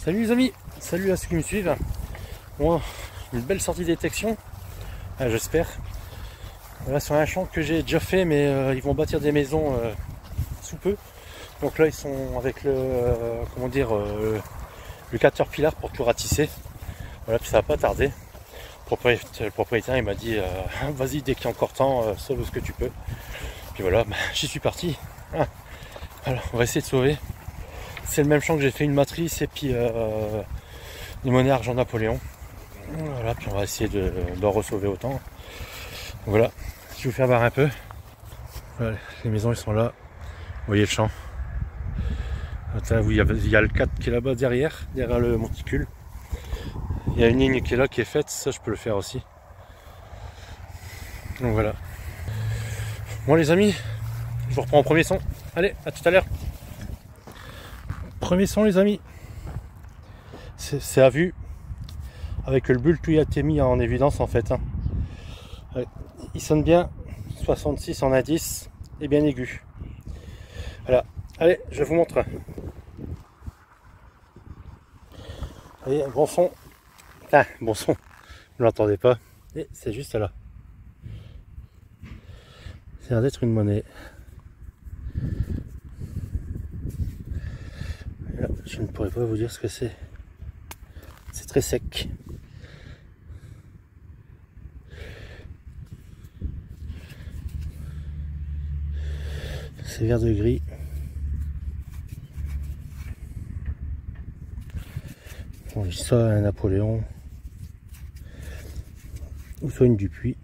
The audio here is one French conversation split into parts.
Salut les amis, salut à ceux qui me suivent. Bon, une belle sortie de détection, j'espère. Là sur un champ que j'ai déjà fait, mais ils vont bâtir des maisons sous peu. Donc là ils sont avec le le Caterpillar pour tout ratisser. Voilà, puis ça va pas tarder. Le propriétaire il m'a dit vas-y dès qu'il y a encore temps, sauve ce que tu peux. Puis voilà, j'y suis parti. Alors on va essayer de sauver. C'est le même champ que j'ai fait une matrice et puis limonée argent Napoléon. Voilà, puis on va essayer d'en ressauver autant. Voilà, je vais vous faire voir un peu. Voilà, les maisons ils sont là. Vous voyez le champ. Il y a le 4 qui est là-bas derrière le monticule. Il y a une ligne qui est là qui est faite, ça je peux le faire aussi. Donc voilà. Bon les amis, je vous reprends au premier son. Allez, à tout à l'heure. Premier son les amis. C'est à vue. Avec le bulle tout y a été mis en évidence en fait. Ouais, il sonne bien. 66 en indice et bien aigu. Voilà. Allez, je vous montre. Allez, un bon son. Ah, bon son. Vous l'entendez pas. Et c'est juste là. Ça a l'air d'être une monnaie. Là, je ne pourrais pas vous dire ce que c'est. C'est très sec. C'est vert de gris. On dit ça un Napoléon. Ou soit une Dupuis.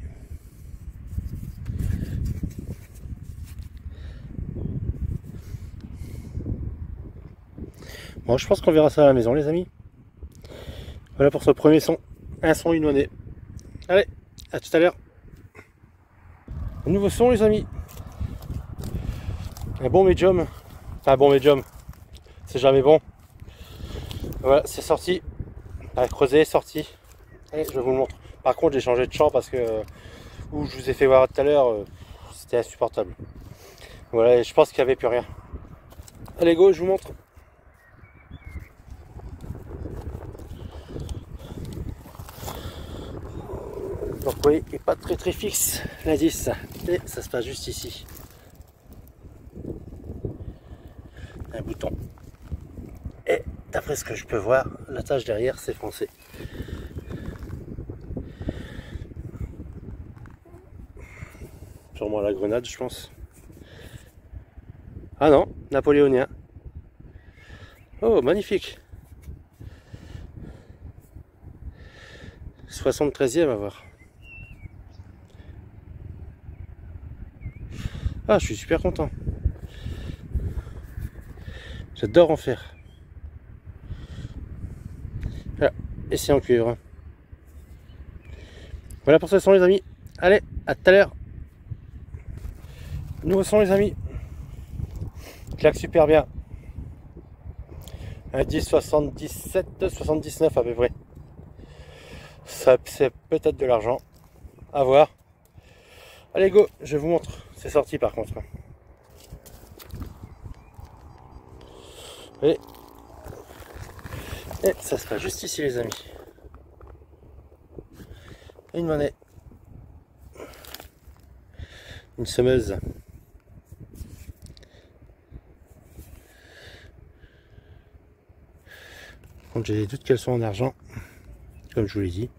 Bon, je pense qu'on verra ça à la maison les amis. Voilà pour ce premier son. Un son, une monnaie. Allez, à tout à l'heure. Un nouveau son les amis. Un bon médium. Enfin, un bon médium. C'est jamais bon. Voilà, c'est sorti. Creusé, sorti. Allez, je vous le montre. Par contre, j'ai changé de champ parce que où je vous ai fait voir tout à l'heure, c'était insupportable. Voilà, je pense qu'il n'y avait plus rien. Allez, go, je vous montre. Donc vous voyez, il n'est pas très fixe l'indice. Et ça se passe juste ici. Un bouton. Et d'après ce que je peux voir, la tâche derrière c'est foncé. Sûrement la grenade je pense. Ah non, napoléonien. Oh magnifique. 73e à voir. Ah je suis super content. J'adore en faire. Voilà, et c'est en cuivre. Voilà pour ce son les amis. Allez, à tout à l'heure. Nouveau son les amis. Claque super bien. Un 10, 77, 79 à peu près. Ça c'est peut-être de l'argent. À voir. Allez go, je vous montre. C'est sorti par contre. Et ça se passe juste ici les amis. Une monnaie. Une semeuse. Quand j'ai des doutes qu'elles sont en argent, comme je vous l'ai dit.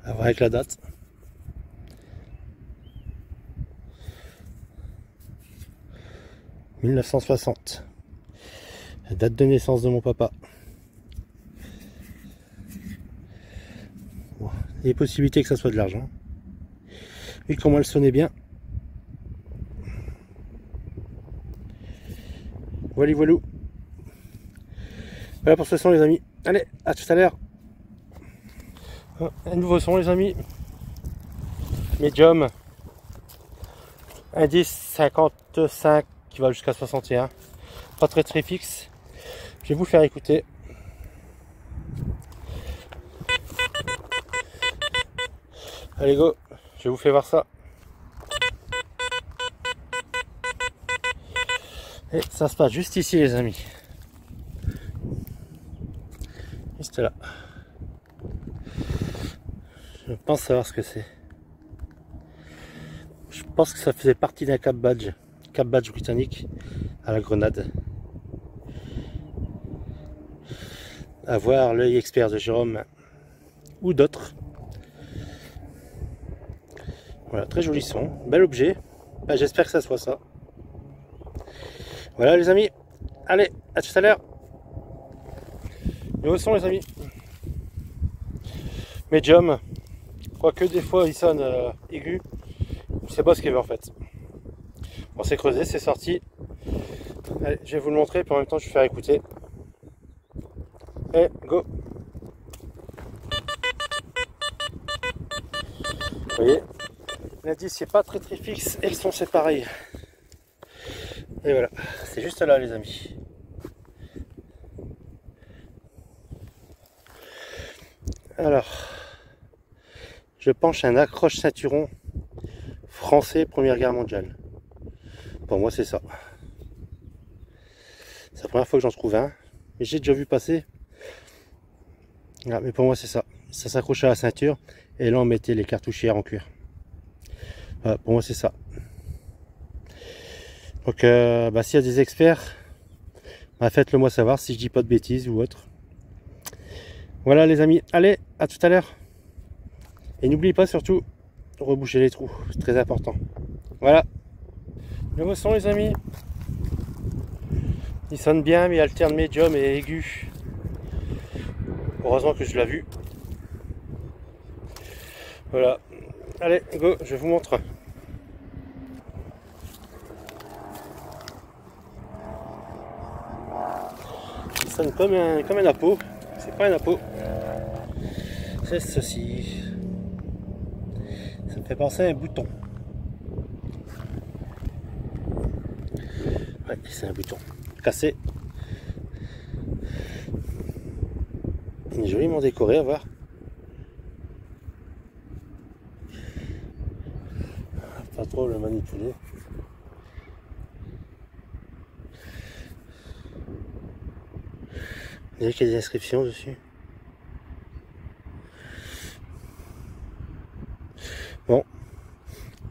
À voir avec la date. « 1960 ». La date de naissance de mon papa. Bon, il y a possibilité que ça soit de l'argent. Et comment elle sonnait bien. Voilà, voilà. Voilà pour ce son les amis. Allez, à tout à l'heure. Un nouveau son les amis. Medium. Indice 55 qui va jusqu'à 61. Pas très fixe. Je vais vous le faire écouter. Allez go, je vous fais voir ça. Et ça se passe juste ici les amis. Juste là. Je pense savoir ce que c'est. Je pense que ça faisait partie d'un Cap Badge britannique à la Grenade. À voir l'œil expert de Jérôme ou d'autres. Voilà, très joli son, bel objet. Ben, j'espère que ça soit ça. Voilà les amis, allez, à tout à l'heure. Nouveau son les amis. Medium, quoique des fois il sonne aigu. Je sais pas ce qu'il veut en fait. Bon, c'est creusé, c'est sorti. Allez, je vais vous le montrer, puis en même temps je vais faire écouter. Et go. Vous voyez, l'indice c'est pas très fixe et le son c'est pareil. Et voilà, c'est juste là les amis. Alors, je penche un accroche ceinturon français Première Guerre mondiale. Pour moi c'est ça. C'est la première fois que j'en trouve un, mais j'ai déjà vu passer. Ah, mais pour moi c'est ça. Ça s'accroche à la ceinture et là on mettait les cartouchières en cuir. Voilà, pour moi c'est ça. Donc s'il y a des experts, faites-le moi savoir si je dis pas de bêtises ou autre. Voilà les amis, allez, à tout à l'heure. Et n'oubliez pas surtout, reboucher les trous, c'est très important. Voilà. Nouveau son les amis. Il sonne bien mais il alterne médium et aigu. Heureusement que je l'ai vu. Voilà. Allez, go, je vous montre. Il sonne comme un napo. C'est pas un napo. C'est ceci. Ça me fait penser à un bouton. Ouais, c'est un bouton. Cassé. Il est joliment décoré, à voir. Pas trop le manipuler. Vous voyez qu'il y a des inscriptions dessus. Bon,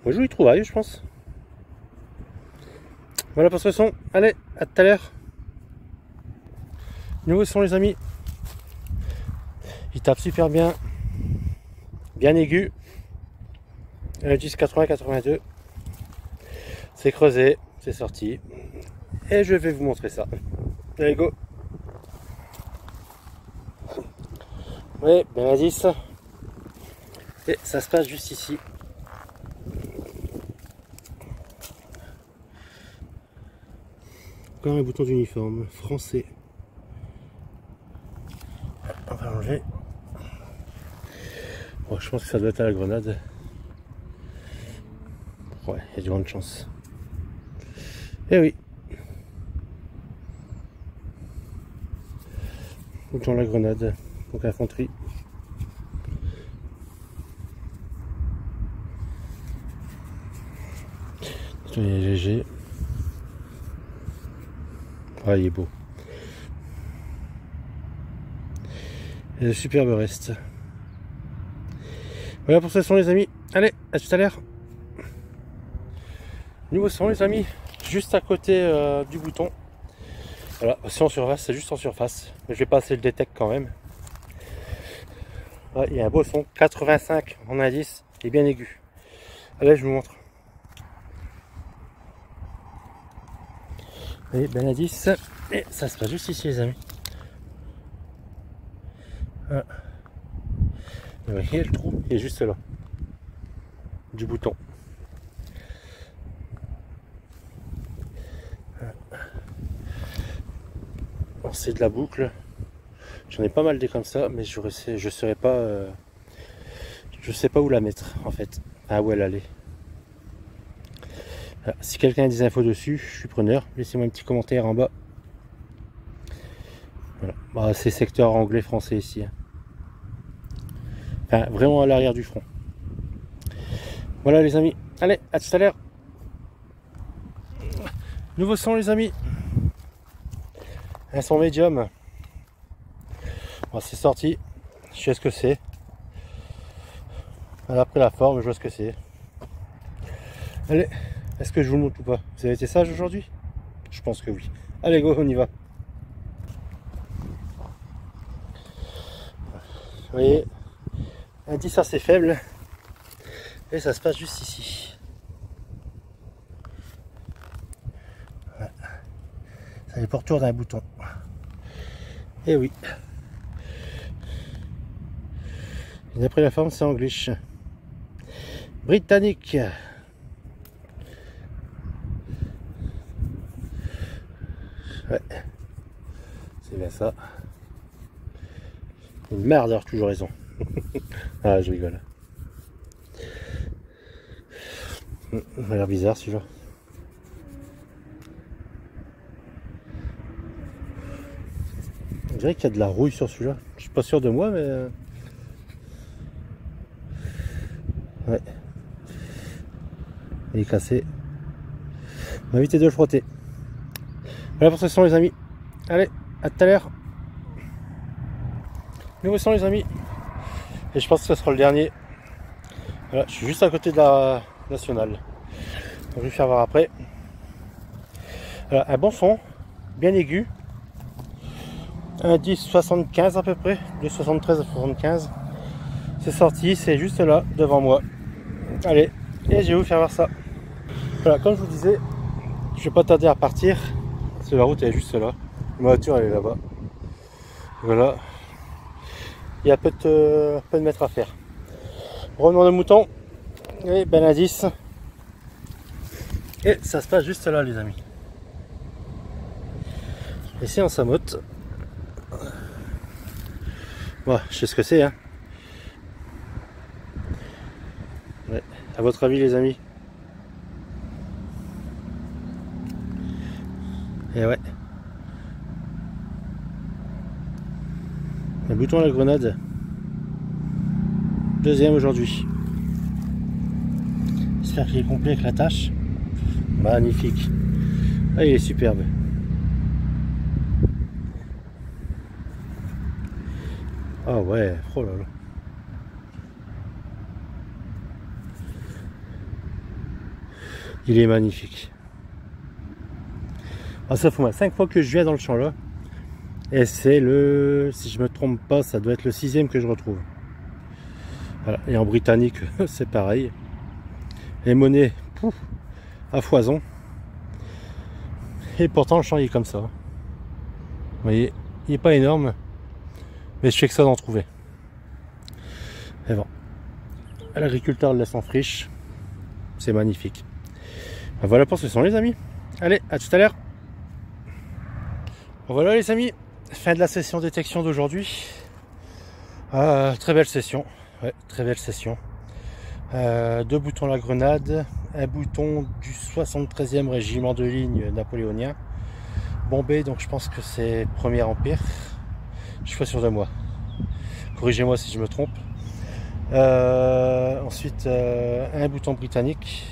moi joli trouvaille je pense. Voilà pour ce son, allez, à tout à l'heure. Nouveau son les amis. Il tape super bien. Bien aigu. Le 10-80-82. C'est creusé, c'est sorti. Et je vais vous montrer ça. Allez go. Oui, bien à 10. Et ça se passe juste ici. Encore un bouton d'uniforme français. On va l'enlever. Bon, je pense que ça doit être à la Grenade. Ouais, il y a de grandes chances. Eh oui. Dans la Grenade, donc infanterie. Il est léger. Ah, il est beau. Et de superbe reste. Voilà pour ce son les amis. Allez, à tout à l'heure. Nouveau son les amis. Juste à côté du bouton. Voilà, c'est en surface, c'est juste en surface. Mais je vais passer le détect quand même. Ouais, il y a un beau son. 85 en indice et bien aigu. Allez, je vous montre. Et ben indice. Et ça se passe juste ici les amis. Voilà. Vous voyez le trou, il est juste là. Du bouton. Bon, c'est de la boucle. J'en ai pas mal des comme ça, mais je saurais pas. Je sais pas où la mettre en fait. Ah où elle allait. Voilà. Si quelqu'un a des infos dessus, je suis preneur. Laissez-moi un petit commentaire en bas. Voilà. Bah, c'est secteur anglais-français ici. Hein. Enfin, vraiment à l'arrière du front. Voilà les amis. Allez, à tout à l'heure. Nouveau son les amis. Un son médium. Bon, c'est sorti. Je sais ce que c'est. Elle a pris la forme, je vois ce que c'est. Allez, est-ce que je vous le montre ou pas? Vous avez été sage aujourd'hui? Je pense que oui. Allez, go, on y va. Vous voyez, indice assez faible. Et ça se passe juste ici. Voilà. Ça est pour tour d'un bouton. Et oui. Et d'après la forme, c'est English. Britannique. Ouais. C'est bien ça. Une merde d'avoir toujours raison. Ah, je rigole. Il a l'air bizarre celui-là. On dirait qu'il y a de la rouille sur celui-là. Je suis pas sûr de moi, mais... Ouais. Il est cassé. On va éviter de le frotter. Voilà pour ce son les amis. Allez, à tout à l'heure. Nouveau son les amis. Et je pense que ce sera le dernier. Voilà, je suis juste à côté de la nationale. Donc, je vais faire voir après. Voilà, un bon son, bien aigu. Un 10,75 à peu près, de 73 à 75. C'est sorti, c'est juste là, devant moi. Allez, et je vais vous faire voir ça. Voilà, comme je vous disais, je vais pas tarder à partir. Parce que la route est juste là. Ma voiture elle est là-bas. Voilà. Il y a peu de mètres à faire. Revenons au mouton. Et ben indice. Et ça se passe juste là les amis. Ici en Samote. Bon, je sais ce que c'est hein. Ouais. À votre avis les amis? Et ouais. Le bouton à la grenade. Deuxième aujourd'hui. J'espère qu'il est complet avec la tâche. Magnifique. Ah, il est superbe. Ah ouais, oh là là. Il est magnifique. Ah, ça fait 5 fois que je viens dans le champ là. Et c'est le, si je me trompe pas, ça doit être le 6e que je retrouve. Voilà. Et en britannique, c'est pareil. Les monnaies, pouf, à foison. Et pourtant le champ il est comme ça. Vous voyez, il n'est pas énorme. Mais je fais que ça d'en trouver. Et bon. L'agriculteur le laisse en friche. C'est magnifique. Ben voilà pour ce son les amis. Allez, à tout à l'heure. Voilà les amis. Fin de la session détection d'aujourd'hui. Très belle session. Ouais, très belle session. 2 boutons la grenade. Un bouton du 73e régiment de ligne napoléonien. Bombé, donc je pense que c'est Premier Empire. Je suis pas sûr de moi. Corrigez-moi si je me trompe. Ensuite, un bouton britannique.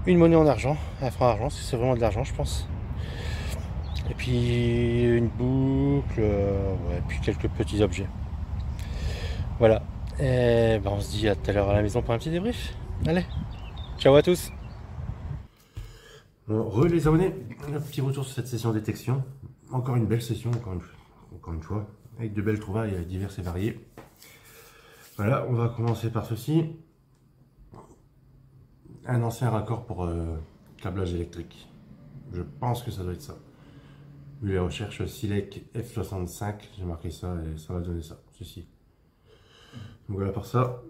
Une monnaie en argent, un franc argent, c'est vraiment de l'argent, je pense. Et puis une boucle, ouais, puis quelques petits objets. Voilà. Et ben on se dit à tout à l'heure à la maison pour un petit débrief. Allez, ciao à tous. Bon, les abonnés, un petit retour sur cette session détection. Encore une belle session, encore une fois, avec de belles trouvailles diverses et variées. Voilà, on va commencer par ceci. Un ancien raccord pour câblage électrique. Je pense que ça doit être ça. Vu les recherches Silec F65, j'ai marqué ça et ça va donner ça, ceci. Donc voilà pour ça.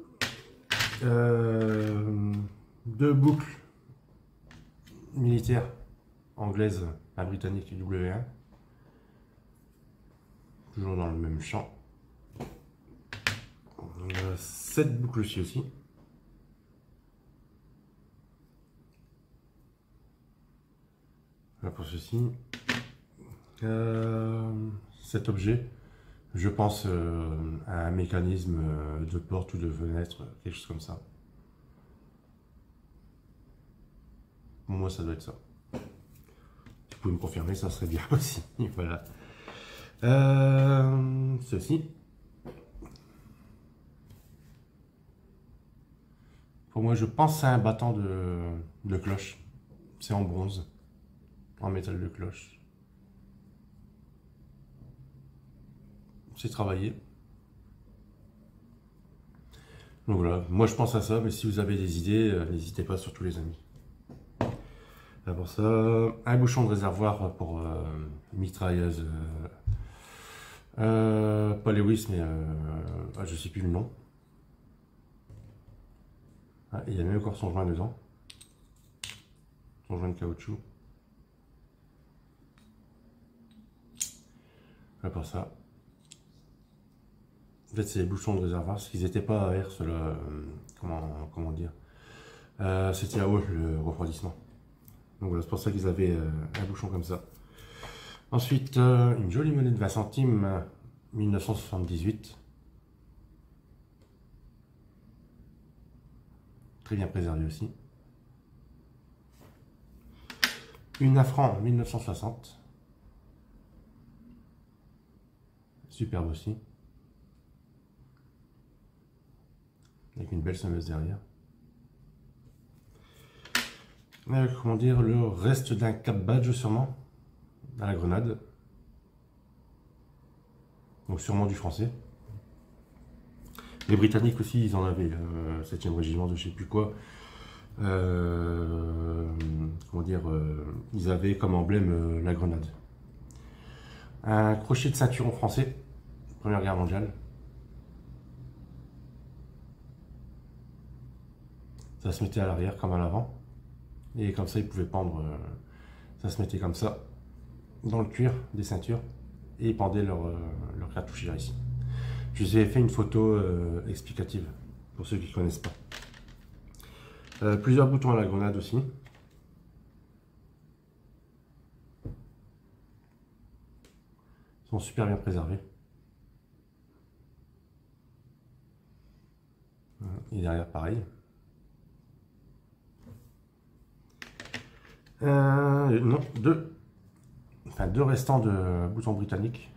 2 boucles militaires anglaises à britannique W1. Toujours dans le même champ. 7 boucles aussi. Voilà pour ceci. Cet objet, je pense à un mécanisme de porte ou de fenêtre, quelque chose comme ça. Pour moi, ça doit être ça. pouvez me confirmer, ça serait bien aussi. Voilà. Ceci. Pour moi, je pense à un battant de cloche. C'est en bronze, en métal de cloche. C'est travaillé. Donc voilà, moi je pense à ça, mais si vous avez des idées, n'hésitez pas, surtout les amis. Pour ça, un bouchon de réservoir pour mitrailleuse, pas Lewis, mais je sais plus le nom. Ah, il y a même encore son joint dedans, son joint de caoutchouc. Voilà pour ça. En fait, c'est les bouchons de réservoir, parce qu'ils n'étaient pas à air, ceux-là, comment dire, c'était à eau le refroidissement. Donc voilà, c'est pour ça qu'ils avaient un bouchon comme ça. Ensuite, une jolie monnaie de 20 centimes, 1978. Très bien préservée aussi. Une 1 franc, 1960. Superbe aussi. Avec une belle semeuse derrière. Comment dire, le reste d'un cap badge sûrement, à la grenade. Donc sûrement du français. Les Britanniques aussi, ils en avaient, 7e régiment de je sais plus quoi. Comment dire, ils avaient comme emblème la grenade. Un crochet de ceinturon français, Première Guerre mondiale. Ça se mettait à l'arrière comme à l'avant. Et comme ça, ils pouvaient pendre, ça se mettait comme ça, dans le cuir des ceintures, et ils pendaient leur cartouchière ici. Je vous ai fait une photo explicative, pour ceux qui ne connaissent pas. Plusieurs boutons à la grenade aussi. Ils sont super bien préservés. Et derrière, pareil. Non, deux restants de boutons britanniques.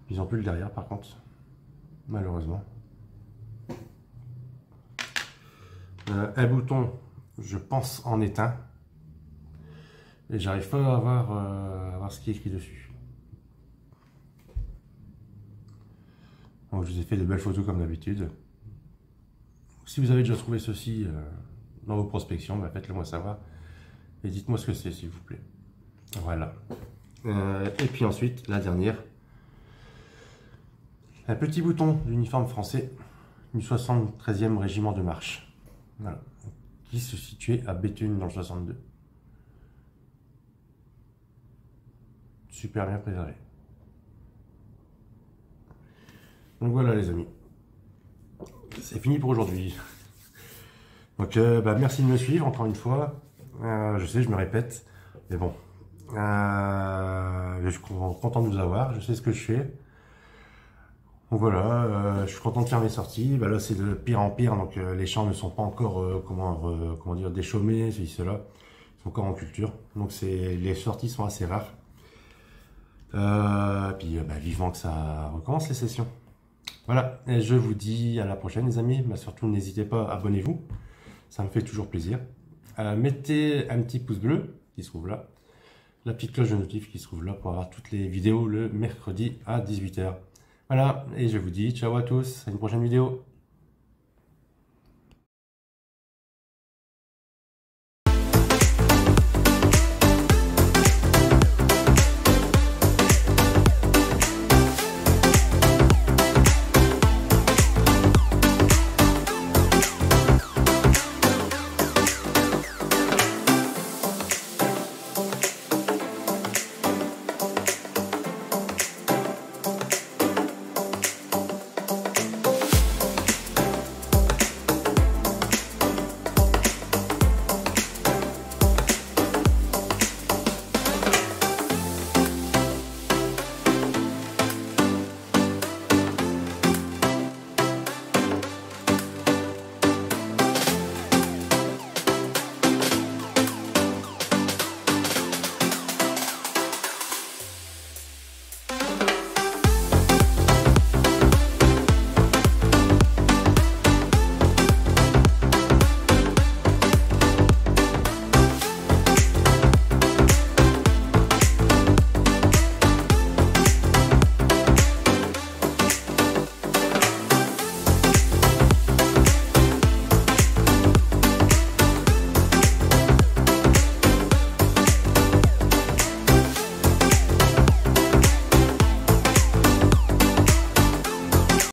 Ils n'ont plus le derrière par contre, malheureusement. Un bouton, je pense, en éteint. Et j'arrive pas à voir ce qui est écrit dessus. Donc je vous ai fait de belles photos comme d'habitude. Si vous avez déjà trouvé ceci dans vos prospections, bah faites-le moi savoir. Et dites-moi ce que c'est, s'il vous plaît. Voilà. Et puis ensuite, la dernière. Un petit bouton d'uniforme français du 73e régiment de marche. Voilà. Qui se situait à Béthune dans le 62. Super bien préservé. Donc voilà les amis. C'est fini pour aujourd'hui. Donc merci de me suivre encore une fois. Je sais, je me répète. Mais bon. Je suis content de vous avoir. Je sais ce que je fais. Donc voilà, je suis content de faire mes sorties. Bah là c'est de pire en pire, donc les champs ne sont pas encore comment dire déchaumés, cela. Ils sont encore en culture. Donc les sorties sont assez rares. Puis vivement que ça recommence les sessions. Voilà, et je vous dis à la prochaine les amis. Surtout n'hésitez pas, abonnez-vous. Ça me fait toujours plaisir. Mettez un petit pouce bleu qui se trouve là. La petite cloche de notif qui se trouve là pour avoir toutes les vidéos le mercredi à 18 h. Voilà, et je vous dis ciao à tous, à une prochaine vidéo.